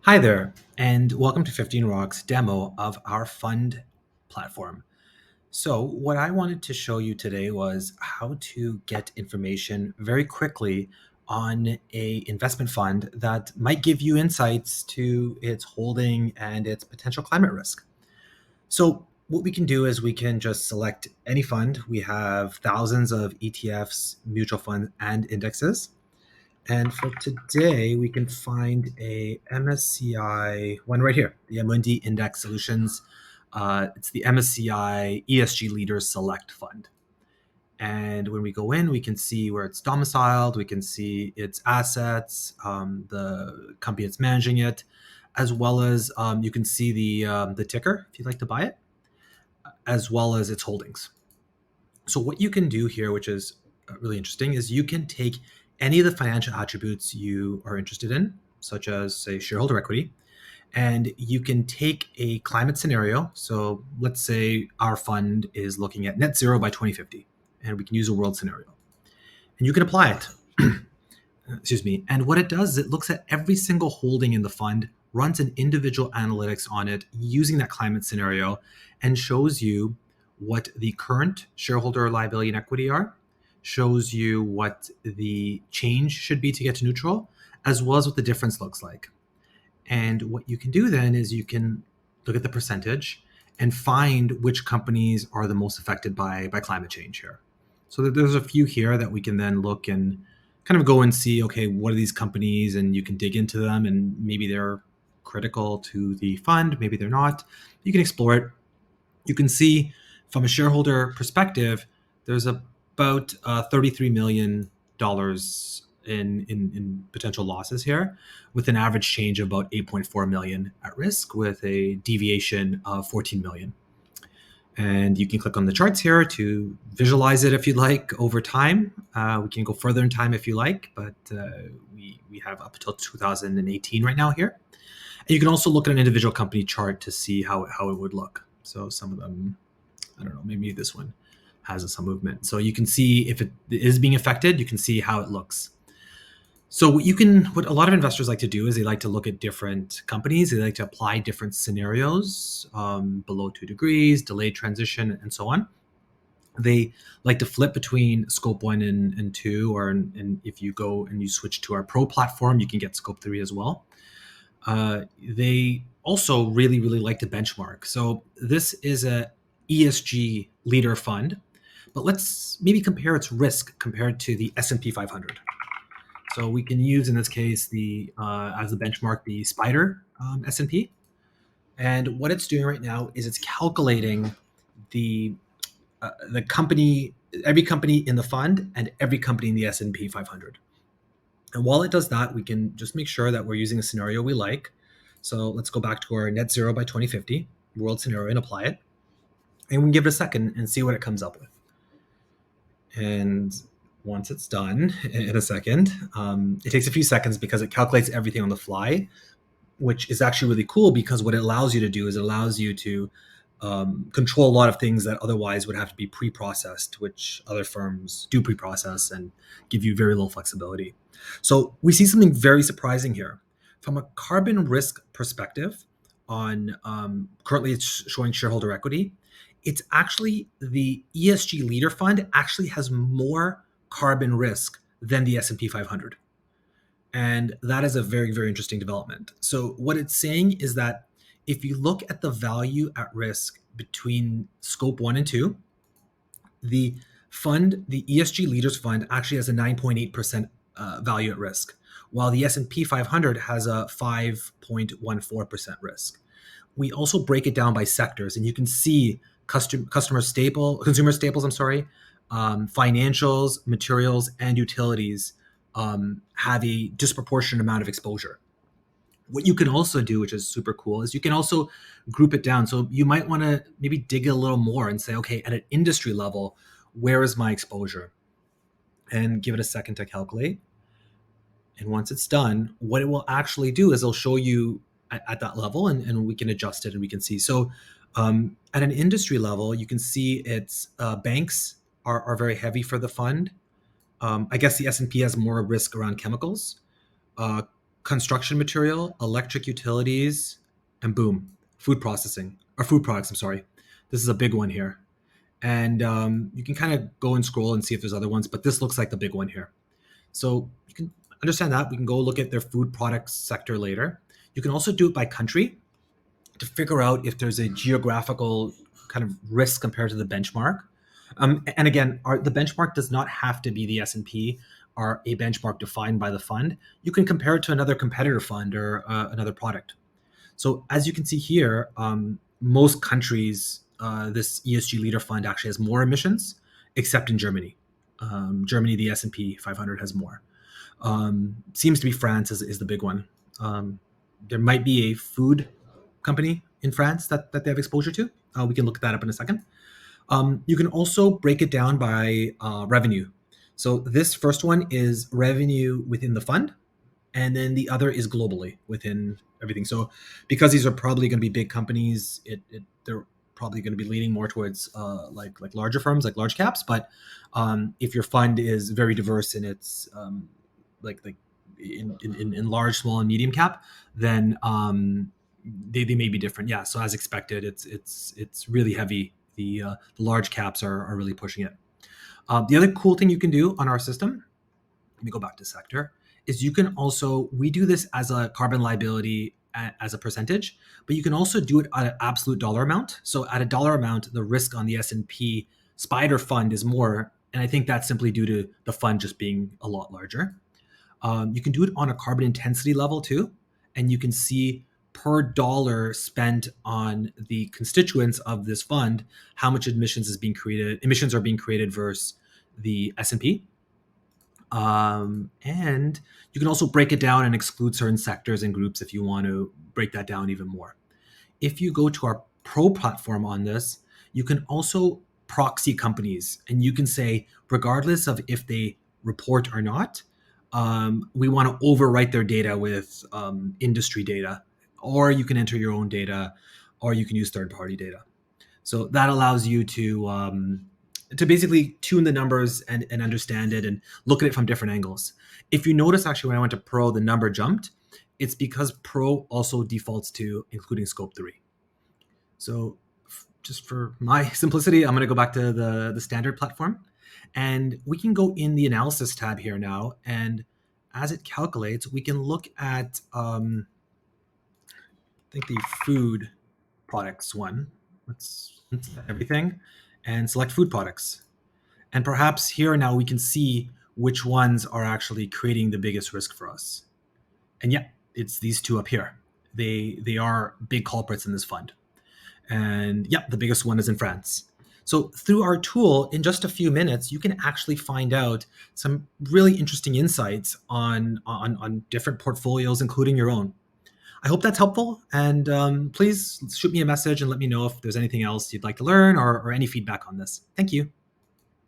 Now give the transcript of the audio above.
Hi there, and welcome to 15 Rocks demo of our fund platform. So, what I wanted to show you today was how to get information very quickly on a investment fund that might give you insights to its holding and its potential climate risk. So, what we can do is we can just select any fund. We have thousands of ETFs, mutual funds, and indexes. And for today, we can find a MSCI one right here, the Amundi Index Solutions. It's the MSCI ESG Leaders Select Fund. And when we go in, we can see where it's domiciled, we can see its assets, the company that's managing it, as well as you can see the ticker if you'd like to buy it, as well as its holdings. So what you can do here, which is really interesting, is you can take any of the financial attributes you are interested in, such as, say, shareholder equity, and you can take a climate scenario. So let's say our fund is looking at net zero by 2050, and we can use a world scenario. And you can apply it. Excuse me. And what it does is it looks at every single holding in the fund, runs an individual analytics on it using that climate scenario, and shows you what the current shareholder liability and equity are, shows you what the change should be to get to neutral, as well as what the difference looks like. And what you can do then is you can look at the percentage and find which companies are the most affected by climate change here. So there's a few here that we can then look and kind of go and see, okay, what are these companies? And you can dig into them and maybe they're critical to the fund, maybe they're not. You can explore it. You can see from a shareholder perspective, there's about $33 million in potential losses here, with an average change of about 8.4 million at risk, with a deviation of 14 million. And you can click on the charts here to visualize it if you'd like over time. We can go further in time if you like, but we have up until 2018 right now here. And you can also look at an individual company chart to see how it would look. So some of them, I don't know, maybe this one has some movement. So you can see if it is being affected, you can see how it looks. So what a lot of investors like to do is they like to look at different companies. They like to apply different scenarios, below 2 degrees, delayed transition, and so on. They like to flip between scope 1 and 2, and if you go and you switch to our pro platform, you can get scope 3 as well. They also really, really like to benchmark. So this is a ESG leader fund, but let's maybe compare its risk compared to the S&P 500. So we can use in this case the as a benchmark the Spider S&P, and what it's doing right now is it's calculating the company, every company in the fund and every company in the S&P 500. And while it does that, we can just make sure that we're using a scenario we like. So let's go back to our net zero by 2050 world scenario and apply it. And we can give it a second and see what it comes up with. And once it's done in a second, it takes a few seconds because it calculates everything on the fly, which is actually really cool because what it allows you to do is it allows you to control a lot of things that otherwise would have to be pre-processed, which other firms do pre-process and give you very little flexibility. So we see something very surprising here. From a carbon risk perspective, on currently it's showing shareholder equity. It's actually the ESG leader fund actually has more carbon risk than the S&P 500. And that is a very, very interesting development. So what it's saying is that if you look at the value at risk between scope 1 and 2, the fund, the ESG Leaders Fund, actually has a 9.8% value at risk, while the S&P 500 has a 5.14% risk. We also break it down by sectors, and you can see consumer staples, financials, materials, and utilities have a disproportionate amount of exposure. What you can also do, which is super cool, is you can also group it down. So you might want to maybe dig a little more and say, okay, at an industry level, where is my exposure? And give it a second to calculate. And once it's done, what it will actually do is it'll show you at that level, and we can adjust it and we can see. So at an industry level, you can see it's banks are very heavy for the fund. I guess the S&P has more risk around chemicals. construction material, electric utilities, and boom, food processing or food products. I'm sorry. This is a big one here. And you can kind of go and scroll and see if there's other ones, but this looks like the big one here. So you can understand that. We can go look at their food products sector later. You can also do it by country to figure out if there's a geographical kind of risk compared to the benchmark. And again, the benchmark does not have to be the S&P or a benchmark defined by the fund. You can compare it to another competitor fund or another product. So as you can see here, most countries, this ESG Leader Fund actually has more emissions, except in Germany. Germany, the S&P 500 has more. Seems to be France is the big one. There might be a food company in France that they have exposure to. We can look that up in a second. You can also break it down by revenue. So this first one is revenue within the fund, and then the other is globally within everything. So because these are probably going to be big companies, they're probably going to be leaning more towards like larger firms, like large caps. But if your fund is very diverse in its like in large, small, and medium cap, then they may be different. Yeah. So as expected, it's really heavy. The large caps are really pushing it. The other cool thing you can do on our system, let me go back to sector, is you can also, we do this as a carbon liability as a percentage, but you can also do it at an absolute dollar amount. So at a dollar amount, the risk on the S&P Spider fund is more, and I think that's simply due to the fund just being a lot larger. You can do it on a carbon intensity level too, and you can see per dollar spent on the constituents of this fund, how much emissions are being created versus the S&P. And you can also break it down and exclude certain sectors and groups if you want to break that down even more. If you go to our pro platform on this, you can also proxy companies, and you can say, regardless of if they report or not, we want to overwrite their data with industry data, or you can enter your own data, or you can use third-party data. So that allows you to basically tune the numbers and understand it and look at it from different angles. If you notice, actually, when I went to Pro, the number jumped. It's because Pro also defaults to including Scope 3. So just for my simplicity, I'm going to go back to the standard platform. And we can go in the analysis tab here now. And as it calculates, we can look at, I think, the food products one. Let's everything and select food products. And perhaps here now we can see which ones are actually creating the biggest risk for us. And yeah, it's these two up here. They are big culprits in this fund. And yeah, the biggest one is in France. So through our tool, in just a few minutes, you can actually find out some really interesting insights on different portfolios, including your own. I hope that's helpful. And please shoot me a message and let me know if there's anything else you'd like to learn or any feedback on this. Thank you.